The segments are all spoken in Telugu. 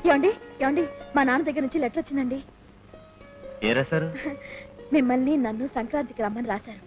ఏమండి ఏమండి మా నాన్న దగ్గర నుంచి లెటర్ వచ్చిందండి. ఏ రాశారు? మిమ్మల్ని నన్ను సంక్రాంతికి రమ్మని రాశారు.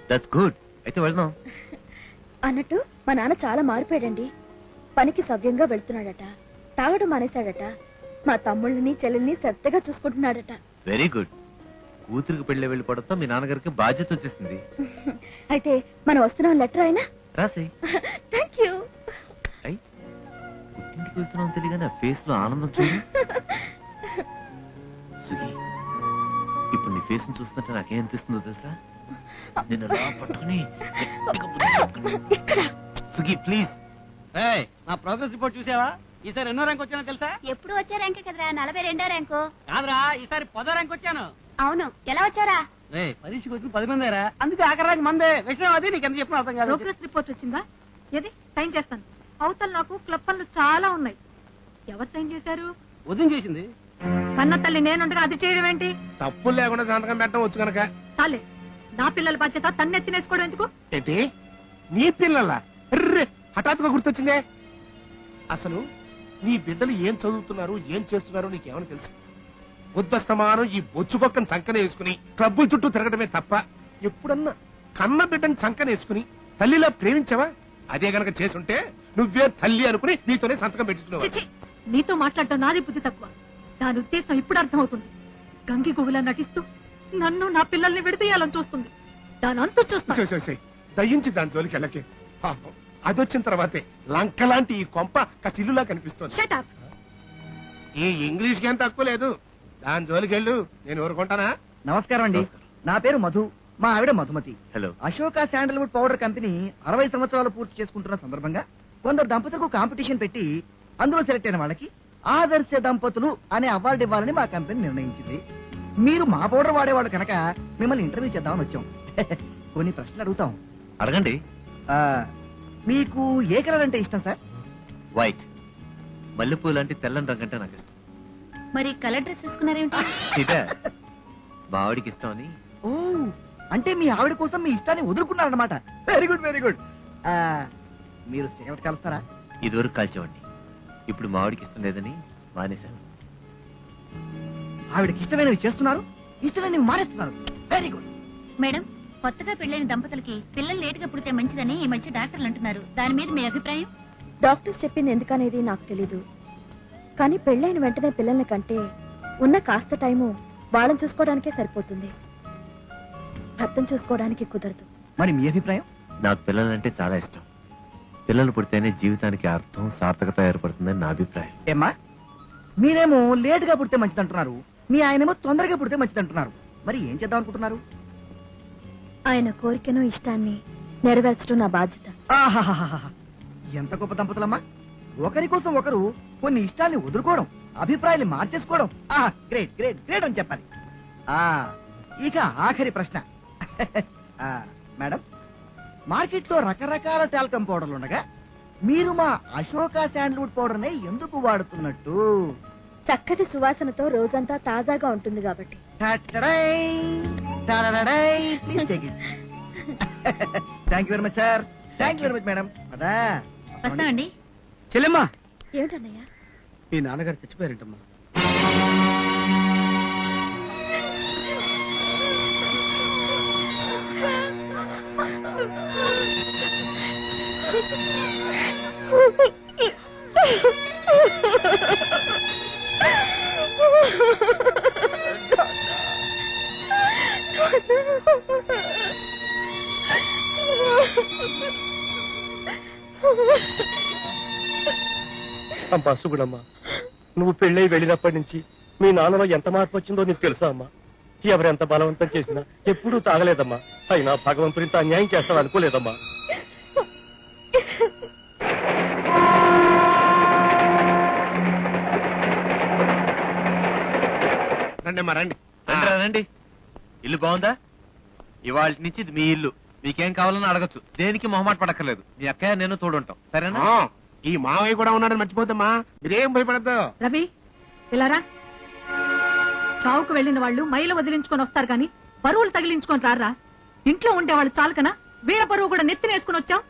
That's good. అయితే వెళ్దాం. అన్నట్టు మా నాన్న చాలా మారిపోయాడండి. పనికి సవ్యంగా వెళ్తున్నాడట, తాగడం మానేశాడట, మా తమ్ముళ్ళని చెల్లెల్ని శ్రద్ధగా చూసుకుంటున్నాడట. Very good. కూతురికి పెళ్లి వెళ్ళిపోవడంతో మీ నాన్నగారికి బాధ్యత వచ్చేసింది. అయితే మనం వస్తున్నాం, లెటర్ అయినా రాసి. Thank you. పుట్టింటికి వెళ్తున్నాం తెలియగానే ఫేస్ లో ఆనందం చూడు. సుగి, ఇప్పుడు నీ ఫేస్ ను చూస్తుంటే నాకేమనిపిస్తుందో తెలుసా? నేను రా పట్టుకుని సుగి ప్లీజ్. నా ప్రోగ్రెస్ రిపోర్ట్ చూసావా? ఈసారి ఎన్నో ర్యాంక్ వచ్చానో తెలుసా? ఎప్పుడు వచ్చే ర్యాంకే కదరా, 42వ ర్యాంకు. కాదురా, ఈసారి 10వ ర్యాంక్ వచ్చాను. అవును, ఎలా వచ్చారా? పరీక్షకు వచ్చిన 10 మందేరా, అందుకే ఆఖరి ర్యాంక్ మందే. విషయం అది నీకు ఎంత చెప్పిన అర్థం కాదు. ప్రోగ్రెస్ రిపోర్ట్ వచ్చిందా? ఏది సైన్ చేస్తాను. అవతల నాకు క్లబ్ పనులు చాలా ఉన్నాయి. ఎవరు సైన్ చేశారు? ఉదయం చేసింది. కన్న తల్లి నేనుండగా అది చేయడం ఏంటి? తప్పులు లేకుండా సంతకం పెట్టడం వచ్చు కనుక. చాలే, నా పిల్లల బాధ్యత తన్నెత్తినేసుకోవడం ఎందుకు? ఏంటి నీ పిల్లల హఠాత్తుగా గుర్తొచ్చిందే. అసలు నీ బిడ్డలు ఏం చదువుతున్నారు, ఏం చేస్తున్నారు నీకేమని తెలుసు? బుద్ధస్తమానం ఈ బొచ్చుకొక్కని సంకన వేసుకుని క్లబ్బుల చుట్టూ తిరగడమే తప్ప ఎప్పుడన్నా కన్న బిడ్డని సంకన వేసుకుని తల్లిలా ప్రేమించావా? అదే గనక చేసుంటే నువ్వే తల్లి అనుకుని నీతోనే సంతకం పెట్టుకున్నావు. చిచి, నీతో మాట్లాడటం నాది బుద్ధి తక్కువ. దాని ఉద్దేశం ఇప్పుడు అర్థమవుతుంది. గంగి గువ్వలా నటిస్తూ నన్ను నా పిల్లల్ని విడదీయాలని చూస్తుంది. దాని అంతు చూస్తా. దయించి దాని జోలికి వెళ్ళకే. పాపం అదొచ్చిన తర్వాతే లంకలాంటి ఈ కొంప కసిల్లులా కనిపిస్తుంది. Shut up. ఈ ఇంగ్లీష్ కి ఏం తక్కువ లేదు. దాని జోలికి వెళ్ళు, నేను ఊరుకుంటానా? నమస్కారం అండి. నా పేరు మధు, మా ఆవిడ Madhumati. Hello. Ashoka sandalwood powder company 60 సంవత్సరాలు పూర్తి చేసుకుంటున్న సందర్భంగా కొందరు దంపతులకు కాంపిటీషన్ పెట్టి అందులో సెలెక్ట్ అయిన వాళ్ళకి ఆదర్శ దంపతులు అనే అవార్డు ఇవ్వాలని మా కంపెనీ నిర్ణయించింది. మీరు మా పౌడర్ వాడేవాళ్ళు కనుక మిమ్మల్ని ఇంటర్వ్యూ చేద్దామని వచ్చాం. కొన్ని ప్రశ్నలు అడుగుతాం. అడగండి. మీకు ఏ కలర్ అంటే ఇష్టం సార్? వైట్. మల్లెపూ లాంటి తెల్లని రంగు అంటే నాకు ఇష్టం. మరి కలర్ డ్రెస్ వేసుకున్నారేమిటి? ఇదే మా ఆవిడికి ఇష్టం అని. ఓ, అంటే మీ ఆవిడ కోసం మీ ఇష్టాన్ని వదులుకున్నారన్నమాట. Very good, very good. మీరు సిగరెట్ కలుస్తారా? ఇదివరకు కాల్చేవాడిని, ఇప్పుడు మా ఆవిడికి ఇష్టం లేదని మానేశాను. ఆవిడకి ఇష్టమైనవి చేస్తున్నారు, ఇష్టమైనవి మానేస్తున్నారు. Very good. మేడం, కొత్తగా పెళ్లైన దంపతులకి పిల్లలు లేటుగా పుడితే మంచిదని ఈ మధ్య డాక్టర్లు అంటున్నారు. దాని మీద మీ అభిప్రాయం? డాక్టర్స్ చెప్పింది ఎందుకనేది నాకు తెలీదు, కానీ పెళ్ళైన వెంటనే పిల్లల్ని కంటే ఉన్న కాస్త టైము వాళ్ళని చూసుకోవడానికే సరిపోతుంది. భర్తను చూసుకోవడానికి కుదరదు. మరి మీ అభిప్రాయం? నాకు పిల్లలంటే చాలా ఇష్టం. పిల్లలు పుడితేనే జీవితానికి అర్థం, సార్థకత ఏర్పడుతుందని నా అభిప్రాయం. ఏమ్మా, మీరేమో లేటుగా పుడితే మంచిదంటున్నారు, మీ ఆయనేమో తొందరగా పుడితే మంచిదంటున్నారు. మరి ఏం చేద్దాం అనుకుంటున్నారు? ఆయన కోరికను ఇష్టాన్ని నెరవేర్చడం నా బాధ్యత. ఆహాహాహా, ఎంత గొప్ప దంపతులమ్మా. ఒకరి కోసం ఒకరు కొన్ని ఇష్టాల్ని వదులుకోవడం, అభిప్రాయాలు మార్చేసుకోవడం. గ్రేట్ గ్రేట్ గ్రేట్ అని చెప్పాలి. ఇక ఆఖరి ప్రశ్న. మేడం, మార్కెట్ లో రకరకాల టాల్కమ్ పౌడర్లు ఉండగా మీరు మా అశోక శాండల్వుడ్ పౌడర్ నే ఎందుకు వాడుతున్నట్టు? చక్కటి సువాసనతో రోజంతా తాజాగా ఉంటుంది కాబట్టి. Thank you very much sir. Thank you very much madam. అదా వస్తామండి. చెల్లెమ్మా, ఏమిటన్నయ్య? మీ నాన్నగారు చచ్చిపోయారంటమ్మా. అమ్మా సుగుణమ్మా, నువ్వు పెళ్ళై వెళ్ళినప్పటి నుంచి మీ నాన్నలో ఎంత మార్పు వచ్చిందో నీకు తెలుసా అమ్మా? ఎవరెంత బలవంతం చేసినా ఎప్పుడూ తాగలేదమ్మా. అయినా భగవంతుడు ఇంత అన్యాయం చేస్తావు అనుకోలేదమ్మా. రండి రండి. రండి. ఇల్లు బాగుందా? ఇవాళ నుంచి ఇది మీ ఇల్లు. మీకేం కావాలని అడగచ్చు. దేనికి మొహమాట పడక్కర్లేదు. మీ అక్కయ్య నేను తోడుంటాం, సరేనా? ఈ మావయ్య కూడా ఉన్నాడని మర్చిపోతామా? మీరేం భయపడద్దు. రవి, ఇలారా. చావుకు వెళ్లిన వాళ్ళు మైలు వదిలించుకొని వస్తారు గాని బరువులు తగిలించుకొని రారా. ఇంట్లో ఉండేవాళ్ళు చాలకనా వీళ్ళ బరువు కూడా నెత్తినేసుకుని వచ్చాం.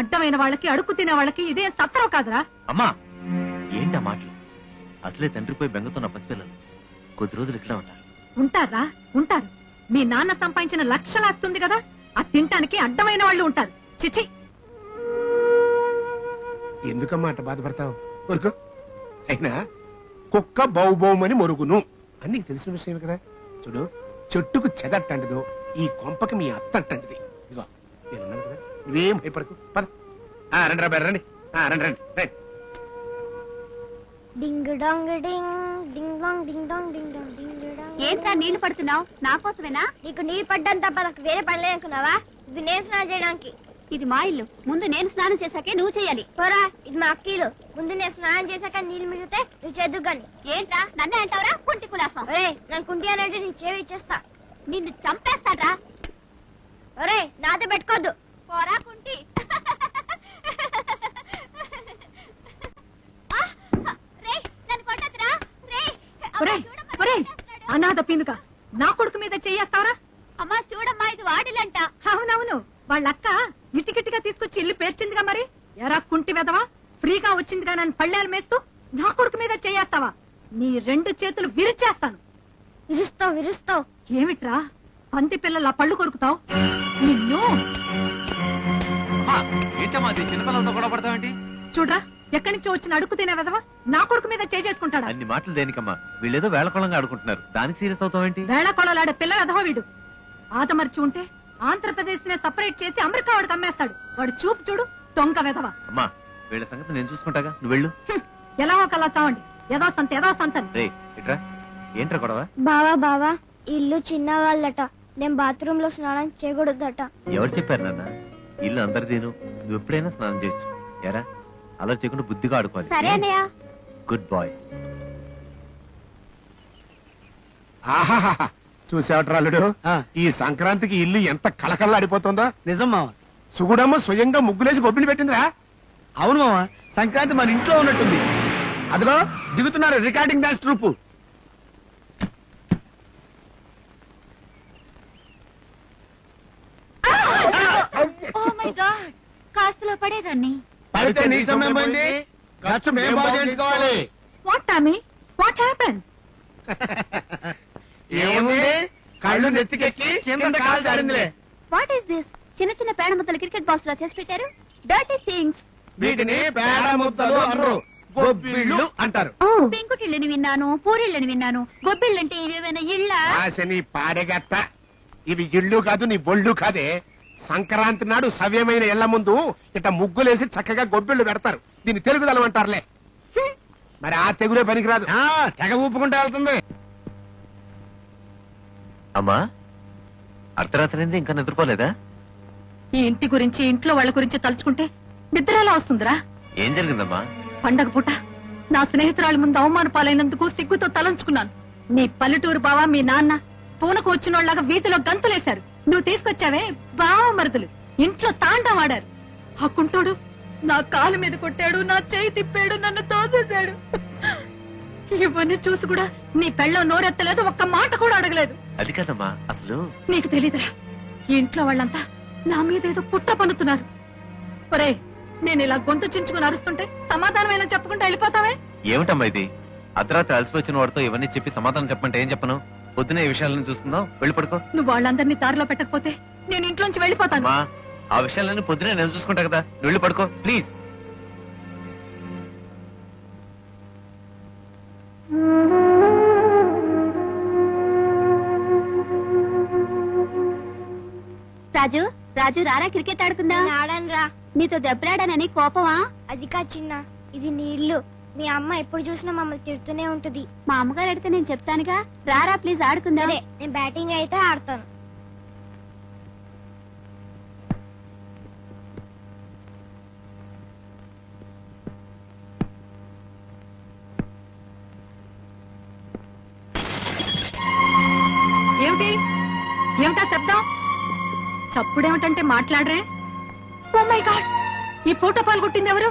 అడ్డమైన వాళ్ళకి, అడుక్కు తినే వాళ్ళకి ఇదేం సత్రం కాదురా. అమ్మా, ఏంటా మాటలు? అసలే తండ్రిపోయి బెంగతున్న పసిపిల్లలు కొద్ది రోజులు ఇట్లా ఉంటారు. ఉంటారా? ఉంటారు. మీ నాన్న సంపాదించిన లక్షలాస్తుంది కదా, ఆ తింటానికి అడ్డమైన వాళ్ళు ఉంటారు. చిచి, ఎందుకమ్మా అట్ట బాధపడతావు? ఊరుకో. అయినా కుక్క బౌబౌమని మొరుగును అని నీకు తెలిసిన విషయం కదా. చూడు, చెట్టుకు చెదట్టంటిదో ఈ కొంపకి మీ అత్త అంటంటిది. ఇదిగో నేనున్నాను కదా, నువ్వేం భయపడకు. పద. రండి రా, రండి. రండి రండి రండి. డింగ్ డాంగ్ డింగ్ ding dong ding dong ding dong ding dong. ఏంట్రా నీళ్లు పడుతున్నావు? నా కోసమేనా? నీకు నీళ్ళు పడ్డం తప్ప నాకు వేరే పని లేదనుకున్నావా? ఇది నేను స్నానం చేయడానికి. ఇది మా ఇల్లు. ముందు నేను స్నానం చేశాకే నువ్వు చేయాలి. పోరా, ఇది మా అక్కీలు. ముందు నేను స్నానం చేశాక నీళ్ళు మిగితే నువ్వు చేద్దు గాని. ఏంట్రా నన్నే అంటావురా? కుంటి కులాసం. ఒరే, నన్ను కుంటి అంటే నీ చేవి ఇచ్చేస్తా. నిన్ను చంపేస్తాడ్రా. ఒరే, నాతో పెట్టుకోద్దు. పోరా కుంటి. అనాథ పీనుక నా కొడుకు మీద చెయ్యేస్తావరా? అమ్మా చూడమ్మా, ఇది వాడిలంట. అవునవును, వాళ్ళక్క ఇటికిటిగా తీసుకొచ్చి ఇల్లు పేర్చిందిగా. మరి ఎరా కుంటి వెదవా, ఫ్రీగా వచ్చిందిగా నన్ను పళ్ళేలు మేస్తూ నా కొడుకు మీద చెయ్యేస్తావా? నీ 2 చేతులు విరిచేస్తాను. విరుస్తావు విరుస్తావు. ఏమిట్రా పంది పిల్లల పళ్ళు కొరుకుతావు? నిన్ను ఏంటమ్మా అది చిన్నపిల్లలతో కూడా పడతావేంటి? చూడరా, ఎక్కడి నుంచి వచ్చిన అడుగు తినే వెదవా నా కొడుకు మీద చేసుకుంటాడా? అన్ని మాటలు దేనికమ్మా? వీళ్ళేదో వేళకొళంగా ఆడుకుంటున్నారు, దానికి సీరియస్ అవుతావేంటి? వేళ కొలలాడే పిల్ల వెదవా వీడు. ఆదమర్చి ఉంటే ఆంధ్రప్రదేశ్ నే సపరేట్ చేసి అమెరికా వాడికి అమ్మేస్తాడు. వాడు చూపు చూడు, దొంగ వెదవా. అమ్మా, వీళ్ళ సంగతి నేను చూసుకుంటాగా, నువ్వు వెళ్ళు. ఎలా ఒకలా చావండి. ఏదో సంతని రే ఇట్రా. ఏంట్రా గొడవ? బావా బావా, ఇల్లు చిన్న వాళ్ళట. నేను బాత్రూమ్ లో స్నానం చేయకూడదట. ఎవరు చెప్పారు నాన్న? ఇల్లు అందరిదేను, నువ్వు ఎప్పుడైనా స్నానం చేయొచ్చు. ఎరా, అలా చేయకుండా బుద్ధిగా ఆడుకోవాలి. సరే అన్నయ్య. Good boys. ఆహాహా, చూసావట్రా అల్లుడు, ఈ సంక్రాంతికి ఇల్లు ఎంత కళకళలాడిపోతుందో. నిజం మావా. సుగుడమ్మ స్వయంగా ముగ్గులేసి గొబ్బిలు పెట్టిందిరా. అవును మావా, సంక్రాంతి మన ఇంట్లో ఉన్నట్టుంది. అదిగో దిగుతున్నారు recording dance troupe. Oh my god, కాస్తులో పడేదాన్ని. పడితే నీ సమయం పోయింది, ఖర్చు మేము బాగు చేయించుకోవాలి. What Tommy, what happen? ఏముంది, కళ్ళు నెత్తికెక్కి కింద కాలు జారిందిలే. What is this? చిన్న చిన్న పేడ ముద్దలు క్రికెట్ బాల్స్ లో చేసి పెట్టారు. Dirty things. వీటిని పేడ ముద్దలు అనరు, గొబ్బిళ్ళు అంటారు. పెంకుటిళ్ళని విన్నాను, పూరిళ్ళని విన్నాను. గొబ్బిళ్ళంటే ఇవేమైనా ఇళ్ళ? ఆశని పాడెగట్ట, ఇవి ఇళ్ళు కాదు, నీ బొళ్ళు కాదే. సంక్రాంతి నాడు సవ్యమైన ఇళ్ల ముందు ఇట ముగ్గులేసి చక్కగా గొబ్బిళ్ళు పెడతారు. దీన్ని తెలుగుదలం అంటారులే. మరి ఆ తెగులే పనికిరాదు, తెగ ఊపుకుంటూ వెళ్తుంది. అమ్మా, అర్ధరాత్రి అయింది, ఇంకా నిద్రపోలేదా? ఈ ఇంటి గురించి, ఇంట్లో వాళ్ళ గురించి తలుచుకుంటే నిద్ర ఎలా వస్తుందిరా? ఏం జరిగిందమ్మా? పండగ పూట నా స్నేహితురాలి ముందు అవమాన పాలైనందుకు సిగ్గుతో తలంచుకున్నాను. నీ పల్లెటూరు బావా, మీ నాన్న పూనకు వచ్చినోళ్లాగా వీధిలో గంతులేశారు. నువ్వు తీసుకొచ్చావే బావ మరుదులు, ఇంట్లో తాండవాడారు. ఆ కుంటోడు నా కాలు మీద కొట్టాడు, నా చేయి తిప్పాడు, నన్ను తోసేశాడు. ఇవన్నీ చూసి కూడా నీ పెళ్ళం నోరెత్తలేదు, ఒక్క మాట కూడా అడగలేదు. అది కాదమ్మా, అసలు నీకు తెలీదురా, ఈ ఇంట్లో వాళ్ళంతా నా మీద ఏదో పుట్ట పన్నుతున్నారు. ఒరే, నేను ఇలా గొంతు చించుకుని అరుస్తుంటే సమాధానమైనా చెప్పుకుంటా వెళ్ళిపోతావే? ఏమిటమ్మా ఇది? అర్ధరాత్రి అలసి వచ్చిన వాడితో ఇవన్నీ చెప్పి సమాధానం చెప్పమంటే ఏం చెప్పను? పొద్దునే ఈ విషయాలను చూసుకుందాం, వెళ్ళి పడుకో. నువ్వు వాళ్ళందరినీ దారిలో పెట్టకపోతే నేను ఇంట్లోంచి వెళ్ళిపోతాను. అమ్మా, ఆ విషయాలన్నీ పొద్దునే నేను చూసుకుంటా కదా, నువ్వు వెళ్ళి పడుకో ప్లీజ్. రాజు, రాజు రారా క్రికెట్ ఆడుకుందా? ఆడను రా. నీతో దెబ్బలాడానని కోపమా? అది కా చిన్న, ఇది నీ ఇల్లు. మీ అమ్మ ఎప్పుడు చూసినా మమ్మల్ని తిడుతూనే ఉంటది. మా అమ్మగారు అడిగితే నేను చెప్తానుగా. రారా ప్లీజ్ ఆడుకుందా. సరే, నేను బ్యాటింగ్ అయితే ఆడతాను. ఏమిటి, ఏమిటా శబ్దం? చప్పుడేమిటంటే మాట్లాడరే. ఓ మై గాడ్, ఈ ఫోటో పాల్గొట్టింది ఎవరు?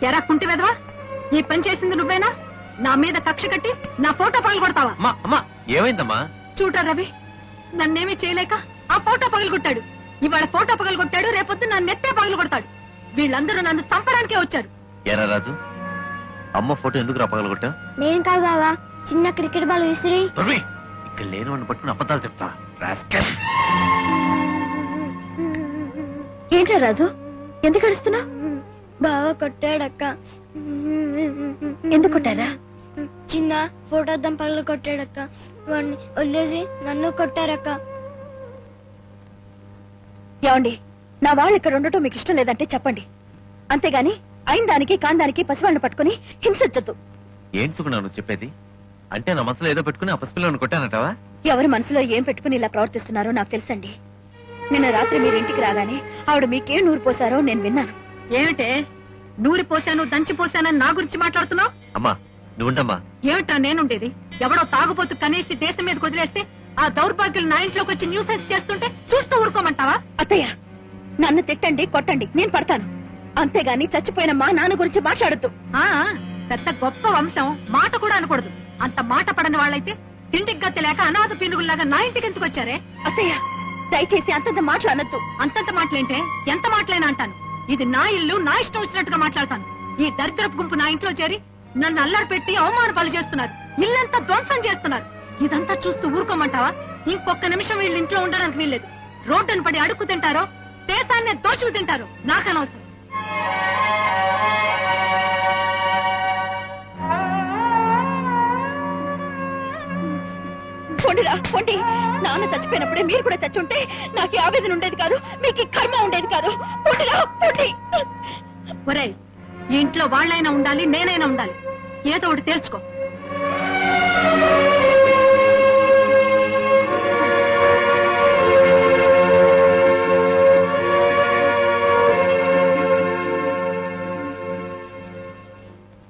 ఎరా కుంటి వెదవా, ఈ పని చేసింది నువ్వేనా? నా మీద కక్ష కట్టి నా ఫోటో పగలగొడతావా? అమ్మా, ఏమైందమ్మా? చూడరా రవి, నన్నేమీ చేయలేక ఆ ఫోటో పగలగొట్టాడు. ఇవాళ ఫోటో పగలగొట్టాడు, రేపొద్దు నా నెత్తే పగలగొడతాడు. వీళ్ళందరూ నన్ను చంపడానికే వచ్చారు. ఎరా రాజు, అమ్మ ఫోటో ఎందుకు రప్పగలగొట్టా? నేను కాదు బావా, చిన్న క్రికెట్ బాల్ విసిరి. ఇక్కడ లేని వాడిని పట్టుకుని అబద్ధాలు చెప్తా. రాస్కెల్. ఏంట్రా రాజు, ఎందుకు అడుస్తున్నా? బావ కొట్టాడక్క. ఎందుకు కొట్టారా? చిన్న ఫోటో దంపలు కొట్టాడక్క. వాడిని వదిలేసి నన్ను కొట్టారక్క. ఏమండి, నా వాళ్ళు ఇక్కడ ఉండటం మీకు ఇష్టం లేదంటే చెప్పండి, అంతేగాని అయిన దానికి కాని దానికి పసివాళ్ళని పట్టుకుని హింసించద్దు. ఏం సుగుణా నువ్వు చెప్పేది? అంటే నా మనసులో ఏదో పెట్టుకుని ఆ పసిపిల్లని కొట్టానంటావా? ఎవరి మనసులో ఏం పెట్టుకుని ఇలా ప్రవర్తిస్తున్నారో నాకు తెలుసండి. నిన్న రాత్రి మీరు ఇంటికి రాగానే ఆవిడ మీకేం నూరు పోసారో నేను విన్నాను. ఏమిటే నూరి పోసాను దంచి పోసానని నా గురించి మాట్లాడుతున్నావు? అమ్మా నువ్వుంటమ్మా. ఏమిటా నేనుండేది? ఎవడో తాగుబోతు కనేసి దేశం మీదకి వదిలేస్తే ఆ దౌర్భాగ్యులు నా ఇంట్లోకి వచ్చి న్యూసెన్స్ చేస్తుంటే చూస్తూ ఊరుకోమంటావా? అత్తయ్య, నన్ను తిట్టండి కొట్టండి, నేను పడతాను, అంతేగాని చచ్చిపోయిన మా నాన్న గురించి మాట్లాడద్దు. ఆ పెద్ద గొప్ప వంశం, మాట కూడా అనకూడదు. అంత మాట పడని వాళ్ళైతే తిండికి గతి లేక అనాథ పీనుగుల్లాగా నా ఇంటికి ఎందుకు వచ్చారే? అత్తయ్య, దయచేసి అంతంత మాటలు అనొద్దు. అంతంత మాటలేంటే ఎంత మాటలైనా అంటాను. ఇది నా ఇల్లు, నా ఇష్టం వచ్చినట్టుగా మాట్లాడతాను. ఈ దరిద్రపు గుంపు నా ఇంట్లో చేరి నన్ను అల్లరి పెట్టి అవమాన పాలు చేస్తున్నారు, ఇల్లంతా ధ్వంసం చేస్తున్నారు. ఇదంతా చూస్తూ ఊరుకోమంటావా? ఇంకొక నిమిషం వీళ్ళ ఇంట్లో ఉండడానికి వీల్లేదు. రోడ్డును పడి అడుక్కు తింటారో దేశాన్ని దోచుకు తింటారో నాకనవసరం. పొండిరా పొండి, నాన్న చచ్చిపోయినప్పుడే మీరు కూడా చచ్చుంటే నాకు ఈ ఆవేదన ఉండేది కాదు, మీకు ఈ కర్మ ఉండేది కాదు. పొండిరా పొండి. ఒరేయ్, ఈ ఇంట్లో వాళ్ళైనా ఉండాలి, నేనైనా ఉండాలి. ఏదో ఒకటి తేల్చుకో.